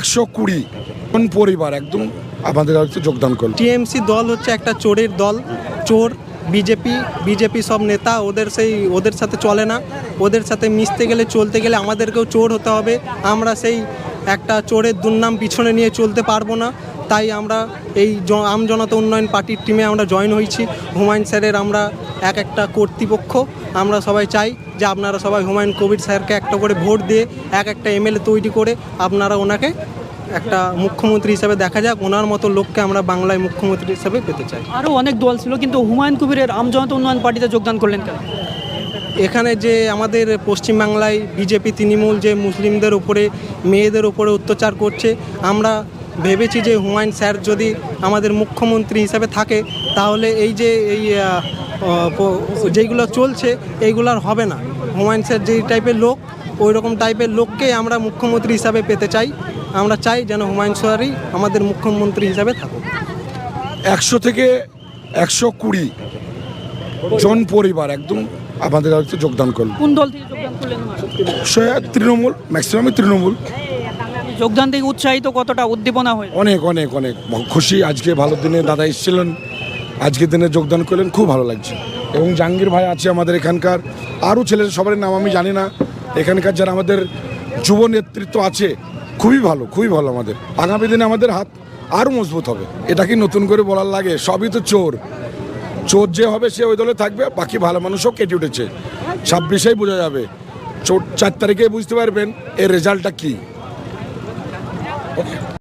120 জন পরিবার একদম আমাদের হচ্ছে যোগদান করল। টিএমসি দল হচ্ছে একটা চোরের দল, চোর। বিজেপি সব নেতা ওদের সাথে চলে না, ওদের সাথে মিশতে গেলে চলতে গেলে আমাদেরকেও চোর হতে হবে। আমরা সেই একটা চোরের দুর্নাম পিছনে নিয়ে চলতে পারবো না, তাই আমরা এই আমজনতা উন্নয়ন পার্টির টিমে আমরা জয়েন হয়েছি। হুমায়ুন স্যারের আমরা একটা কর্তৃপক্ষ, আমরা সবাই চাই যে আপনারা সবাই হুমায়ুন কবির স্যারকে একটা করে ভোট দিয়ে একটা এমএলএ তৈরি করে আপনারা ওনাকে একটা মুখ্যমন্ত্রী হিসাবে দেখা যাক। ওনার মতো লোককে আমরা বাংলায় মুখ্যমন্ত্রী হিসাবে পেতে চাই। আরও অনেক দল ছিল, কিন্তু হুমায়ুন কবিরের আমজনতা উন্নয়ন পার্টিতে যোগদান করলেন কেন? এখানে যে আমাদের পশ্চিমবাংলায় বিজেপি তৃণমূল যে মুসলিমদের উপরে মেয়েদের উপরে অত্যাচার করছে, আমরা ভেবেছি যে হুমায়ুন স্যার যদি আমাদের মুখ্যমন্ত্রী হিসাবে থাকে তাহলে এই যেইগুলো চলছে এইগুলো হবে না। হুমায়ুন স্যার যেই টাইপের লোক, ওই রকম টাইপের লোককেই আমরা মুখ্যমন্ত্রী হিসাবে পেতে চাই। আমরা চাই যেন হুমায়ুন স্যারই আমাদের মুখ্যমন্ত্রী হিসাবে থাকুক। 100 থেকে 120 জন পরিবার একদম আমাদের হচ্ছে যোগদান করল। কোন দল থেকে যোগদান করলেন? তৃণমূল, ম্যাক্সিমামই তৃণমূল। যোগদান থেকে উৎসাহিত, কতটা উদ্দীপনা হয়? অনেক অনেক অনেক খুশি। আজকে ভালো দিনে দাদা এসেছিলেন, আজকের দিনে যোগদান করলেন, খুব ভালো লাগছে। এবং জাহাঙ্গীর ভাই আছে আমাদের এখানকার, আরও ছেলে সবার নাম আমি জানি না, এখানকার যারা আমাদের যুব নেতৃত্ব আছে খুবই ভালো, খুবই ভালো। আমাদের আগামী দিনে আমাদের হাত আরও মজবুত হবে। এটা কি নতুন করে বলার লাগে? সবই তো চোর যে হবে সে ওই দলে থাকবে, বাকি ভালো মানুষও কেটে উঠেছে। 26-এই বোঝা যাবে, 4 তারিখে বুঝতে পারবেন এর রেজাল্টটা কী।